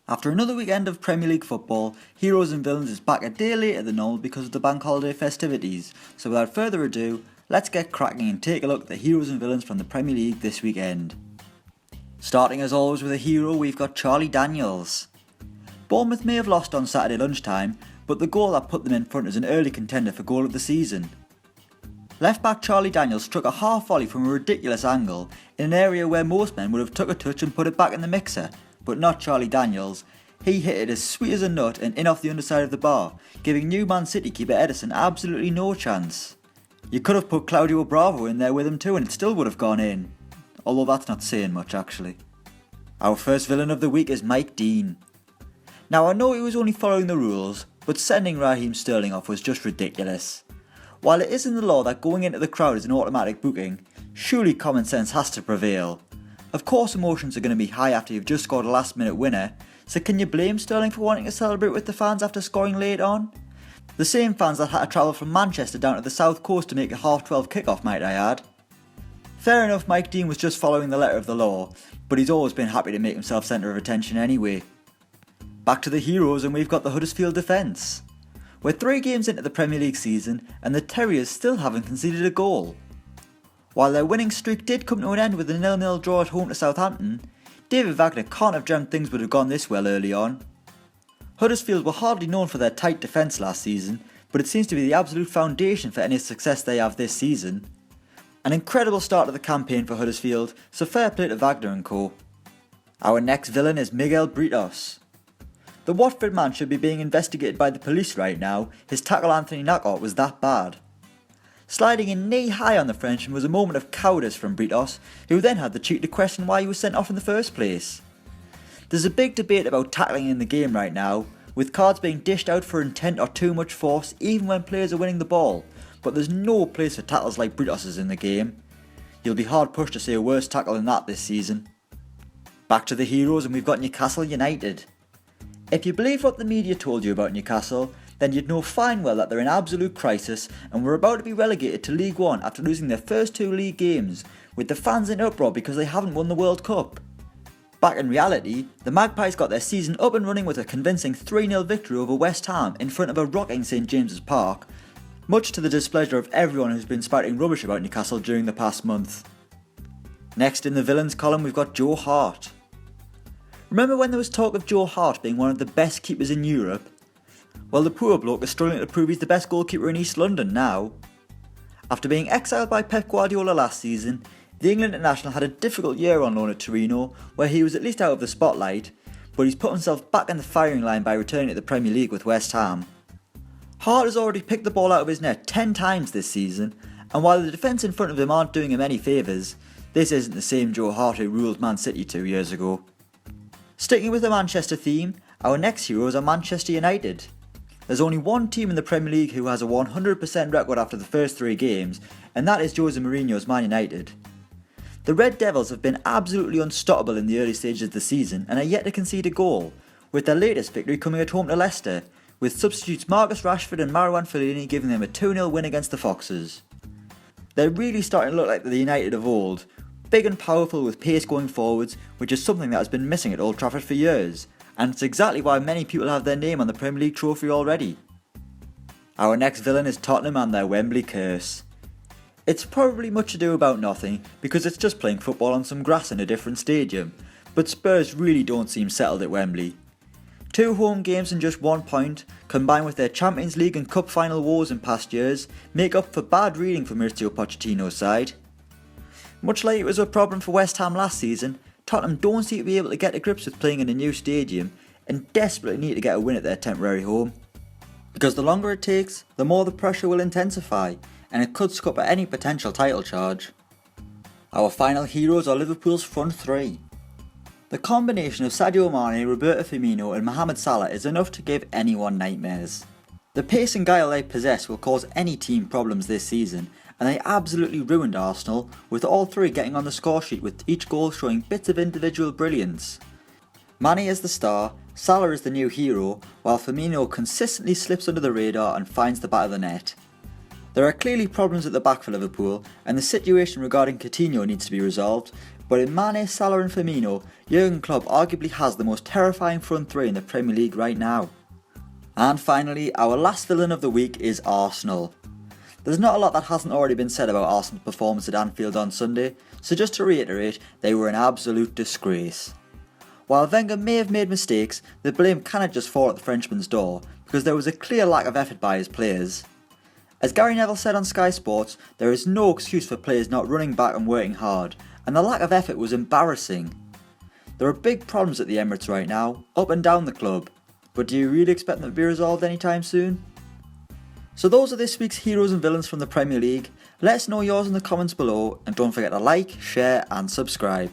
After another weekend of Premier League football, Heroes and Villains is back a day later than normal because of the bank holiday festivities, so without further ado, let's get cracking and take a look at the Heroes and Villains from the Premier League this weekend. Starting as always with a hero, we've got Charlie Daniels. Bournemouth may have lost on Saturday lunchtime, but the goal that put them in front is an early contender for goal of the season. Left back Charlie Daniels struck a half volley from a ridiculous angle in an area where most men would have took a touch and put it back in the mixer, but not Charlie Daniels. He hit it as sweet as a nut and in off the underside of the bar, giving new Man City keeper Edison absolutely no chance. You could have put Claudio Bravo in there with him too and it still would have gone in, although that's not saying much actually. Our first villain of the week is Mike Dean. Now I know he was only following the rules, but sending Raheem Sterling off was just ridiculous. While it is in the law that going into the crowd is an automatic booking, surely common sense has to prevail. Of course emotions are going to be high after you've just scored a last minute winner, so can you blame Sterling for wanting to celebrate with the fans after scoring late on? The same fans that had to travel from Manchester down to the south coast to make a 12:30 kickoff, might I add. Fair enough, Mike Dean was just following the letter of the law, but he's always been happy to make himself centre of attention anyway. Back to the Heroes and we've got the Huddersfield defence. We're 3 games into the Premier League season and the Terriers still haven't conceded a goal. While their winning streak did come to an end with a 0-0 draw at home to Southampton, David Wagner can't have dreamt things would have gone this well early on. Huddersfield were hardly known for their tight defence last season, but it seems to be the absolute foundation for any success they have this season. An incredible start to the campaign for Huddersfield, so fair play to Wagner and co. Our next villain is Miguel Britos. The Watford man should be being investigated by the police right now, his tackle Anthony Knockout was that bad. Sliding in knee high on the Frenchman was a moment of cowardice from Britos, who then had the cheek to question why he was sent off in the first place. There's a big debate about tackling in the game right now, with cards being dished out for intent or too much force even when players are winning the ball, but there's no place for tackles like Britos's in the game. You'll be hard pushed to say a worse tackle than that this season. Back to the Heroes and we've got Newcastle United. If you believe what the media told you about Newcastle, then you'd know fine well that they're in absolute crisis and were about to be relegated to League One after losing their first 2 league games, with the fans in uproar because they haven't won the World Cup. Back in reality, the Magpies got their season up and running with a convincing 3-0 victory over West Ham in front of a rocking St James's Park, much to the displeasure of everyone who's been spouting rubbish about Newcastle during the past month. Next in the villains column we've got Joe Hart. Remember when there was talk of Joe Hart being one of the best keepers in Europe? Well, the poor bloke is struggling to prove he's the best goalkeeper in East London now. After being exiled by Pep Guardiola last season, the England international had a difficult year on loan at Torino, where he was at least out of the spotlight, but he's put himself back in the firing line by returning to the Premier League with West Ham. Hart has already picked the ball out of his net 10 times this season, and while the defence in front of him aren't doing him any favours, this isn't the same Joe Hart who ruled Man City 2 years ago. Sticking with the Manchester theme, our next heroes are Manchester United. There's only one team in the Premier League who has a 100% record after the first 3 games, and that is Jose Mourinho's Man United. The Red Devils have been absolutely unstoppable in the early stages of the season and are yet to concede a goal, with their latest victory coming at home to Leicester, with substitutes Marcus Rashford and Marouane Fellaini giving them a 2-0 win against the Foxes. They're really starting to look like the United of old, big and powerful with pace going forwards, which is something that has been missing at Old Trafford for years, and it's exactly why many people have their name on the Premier League trophy already. Our next villain is Tottenham and their Wembley curse. It's probably much ado about nothing because it's just playing football on some grass in a different stadium, but Spurs really don't seem settled at Wembley. 2 home games and just 1 point, combined with their Champions League and Cup final woes in past years, make up for bad reading for Mauricio Pochettino's side. Much like it was a problem for West Ham last season, Tottenham don't seem to be able to get to grips with playing in a new stadium and desperately need to get a win at their temporary home. Because the longer it takes, the more the pressure will intensify, and it could scupper any potential title charge. Our final heroes are Liverpool's front 3. The combination of Sadio Mane, Roberto Firmino and Mohamed Salah is enough to give anyone nightmares. The pace and guile they possess will cause any team problems this season, and they absolutely ruined Arsenal, with all 3 getting on the score sheet with each goal showing bits of individual brilliance. Mane is the star, Salah is the new hero, while Firmino consistently slips under the radar and finds the back of the net. There are clearly problems at the back for Liverpool, and the situation regarding Coutinho needs to be resolved, but in Mane, Salah and Firmino, Jurgen Klopp arguably has the most terrifying front three in the Premier League right now. And finally, our last villain of the week is Arsenal. There's not a lot that hasn't already been said about Arsenal's performance at Anfield on Sunday, so just to reiterate, they were an absolute disgrace. While Wenger may have made mistakes, the blame cannot just fall at the Frenchman's door, because there was a clear lack of effort by his players. As Gary Neville said on Sky Sports, there is no excuse for players not running back and working hard, and the lack of effort was embarrassing. There are big problems at the Emirates right now, up and down the club, but do you really expect them to be resolved anytime soon? So those are this week's heroes and villains from the Premier League. Let us know yours in the comments below, and don't forget to like, share and subscribe.